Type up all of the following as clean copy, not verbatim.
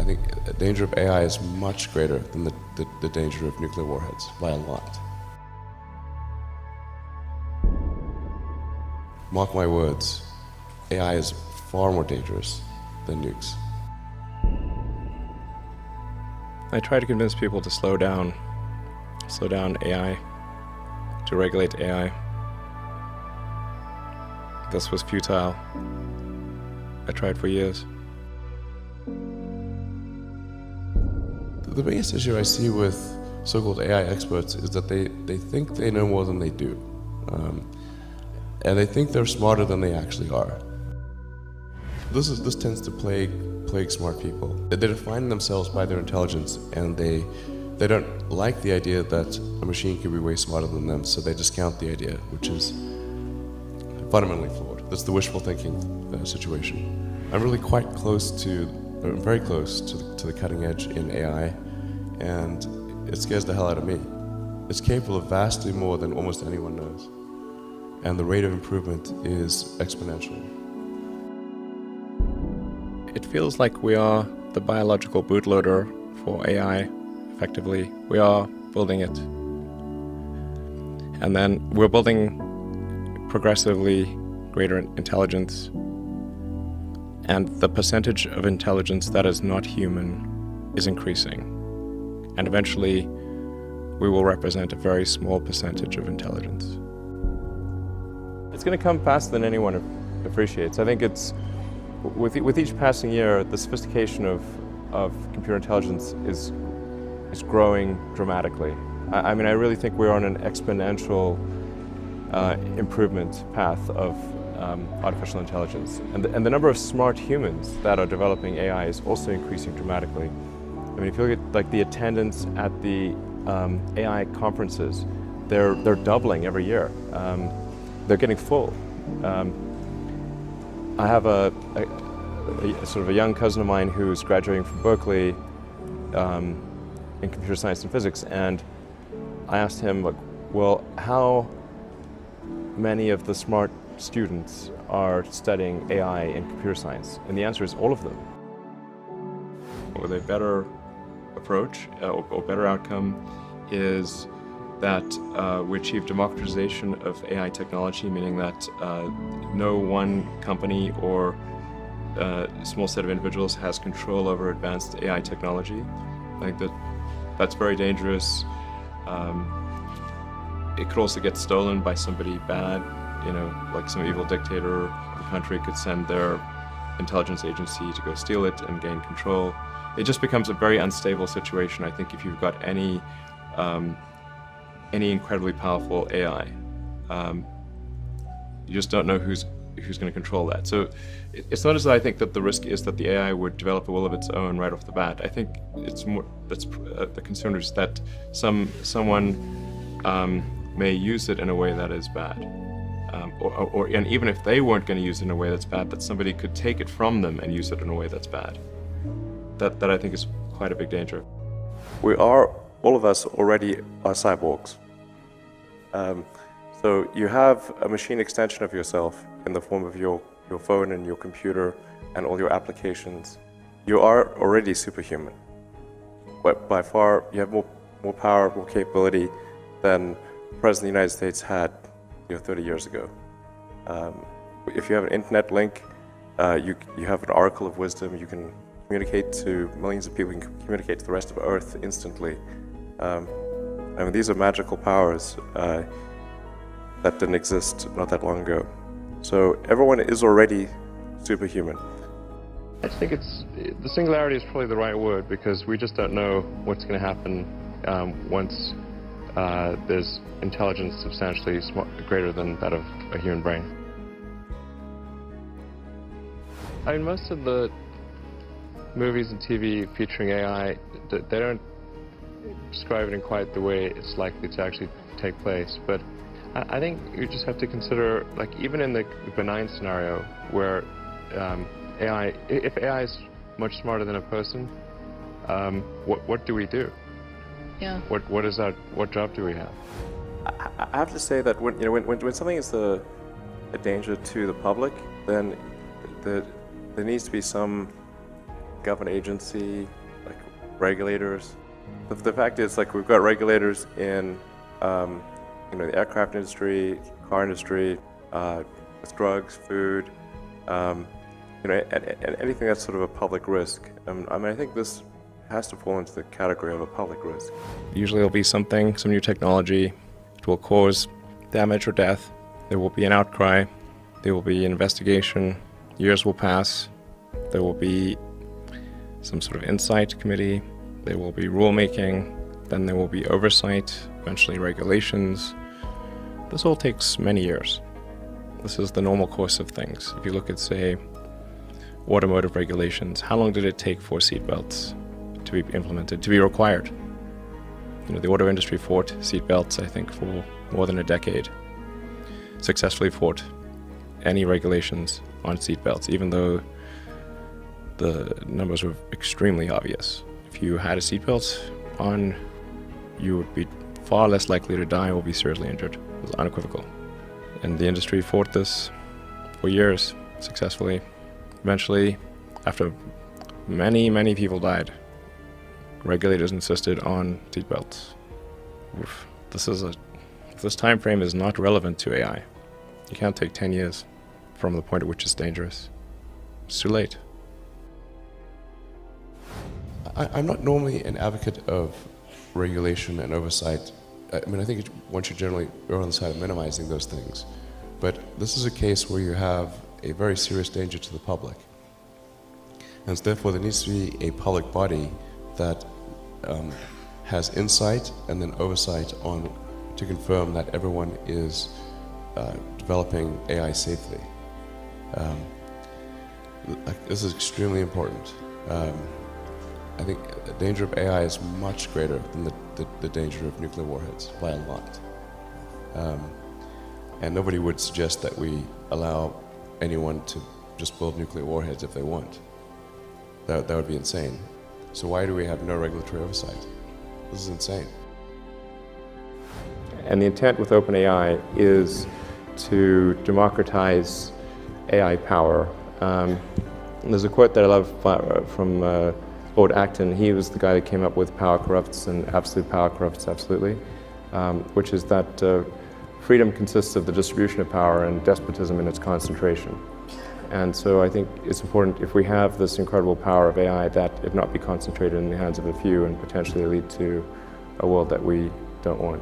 think the danger of AI is much greater than the danger of nuclear warheads by a lot. Mark my words, AI is far more dangerous than nukes. I try to convince people to slow down AI, to regulate AI. This was futile. I tried for years. The biggest issue I see with so-called AI experts is that they think they know more than they do. And they think they're smarter than they actually are. This tends to plague smart people. They define themselves by their intelligence, and they don't like the idea that a machine can be way smarter than them, so they discount the idea, which is fundamentally flawed. That's the wishful thinking situation. I'm really very close to the cutting edge in AI, and it scares the hell out of me. It's capable of vastly more than almost anyone knows, and the rate of improvement is exponential. It feels like we are the biological bootloader for AI, effectively. We are building it. And then we're building progressively greater intelligence. And the percentage of intelligence that is not human is increasing. And eventually, we will represent a very small percentage of intelligence. It's going to come faster than anyone appreciates. I think it's with each passing year, the sophistication of computer intelligence is growing dramatically. I mean, I really think we're on an exponential improvement path of artificial intelligence. And the number of smart humans that are developing AI is also increasing dramatically. I mean, if you look at like the attendance at the AI conferences, they're doubling every year. They're getting full. I have a sort of a young cousin of mine who's graduating from Berkeley in computer science and physics, and I asked him, like, well, how many of the smart students are studying AI in computer science? And the answer is all of them. With a better approach or better outcome is that we achieve democratization of AI technology, meaning that no one company or small set of individuals has control over advanced AI technology. I think that's very dangerous. It could also get stolen by somebody bad, you know, like some evil dictator of a country could send their intelligence agency to go steal it and gain control. It just becomes a very unstable situation, I think, if you've got any incredibly powerful AI. You just don't know who's going to control that. So it's not as though I think that the risk is that the AI would develop a will of its own right off the bat. I think it's more that's the concern is that someone may use it in a way that is bad, and even if they weren't going to use it in a way that's bad, that somebody could take it from them and use it in a way that's bad. That I think is quite a big danger. We are, all of us already are cyborgs. So you have a machine extension of yourself in the form of your phone and your computer and all your applications. You are already superhuman. But by far, you have more power, more capability than the President of the United States had 30 years ago. If you have an internet link, you have an oracle of wisdom. You can communicate to millions of people. You can communicate to the rest of Earth instantly. I mean, these are magical powers that didn't exist not that long ago. So everyone is already superhuman. I think the singularity is probably the right word, because we just don't know what's going to happen once there's intelligence substantially greater than that of a human brain. I mean, most of the movies and TV featuring AI, they don't describe it in quite the way it's likely to actually take place. But I think you just have to consider, like, even in the benign scenario where if AI is much smarter than a person, what do we do? Yeah. What job do we have? I have to say that when something is a danger to the public, then there needs to be some government agency, like regulators. The fact is, like, we've got regulators in, the aircraft industry, car industry, with drugs, food, and anything that's sort of a public risk. I think this has to fall into the category of a public risk. Usually there'll be some new technology. It will cause damage or death. There will be an outcry. There will be an investigation. Years will pass. There will be some sort of insight committee. There will be rulemaking. Then there will be oversight, eventually regulations. This all takes many years. This is the normal course of things. If you look at, say, automotive regulations, how long did it take for seatbelts to be implemented, to be required? The auto industry fought seatbelts, I think, for more than a decade. Successfully fought any regulations on seatbelts, even though the numbers were extremely obvious. If you had a seatbelt on, you would be far less likely to die or be seriously injured. It was unequivocal. And the industry fought this for years, successfully. Eventually, after many, many people died, regulators insisted on seatbelts. This time frame is not relevant to AI. You can't take 10 years from the point at which it's dangerous. It's too late. I'm not normally an advocate of regulation and oversight. I think one should generally err on the side of minimizing those things. But this is a case where you have a very serious danger to the public. And therefore there needs to be a public body that has insight and then oversight to confirm that everyone is developing AI safely. This is extremely important. I think the danger of AI is much greater than the danger of nuclear warheads by a lot. And nobody would suggest that we allow anyone to just build nuclear warheads if they want. That would be insane. So why do we have no regulatory oversight? This is insane. And the intent with OpenAI is to democratize AI power. There's a quote that I love from Lord Acton. He was the guy that came up with power corrupts and absolute power corrupts absolutely, which is that freedom consists of the distribution of power and despotism in its concentration. And so I think it's important, if we have this incredible power of AI, that it not be concentrated in the hands of a few and potentially lead to a world that we don't want.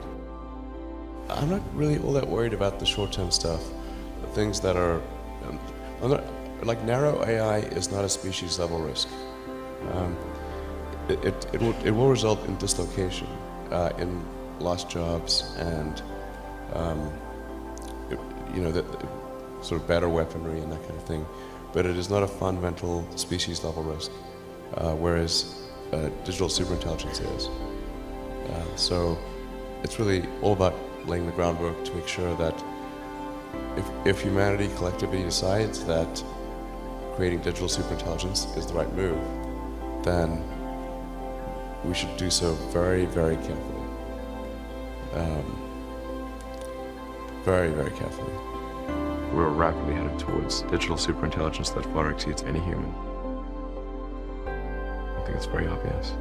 I'm not really all that worried about the short-term stuff. The things that are, narrow AI is not a species-level risk. It will result in dislocation, in lost jobs, and sort of better weaponry and that kind of thing. But it is not a fundamental species-level risk, whereas digital superintelligence is. So it's really all about laying the groundwork to make sure that if humanity collectively decides that creating digital superintelligence is the right move, then we should do so very, very carefully. Very, very carefully. We're rapidly headed towards digital superintelligence that far exceeds any human. I think it's very obvious.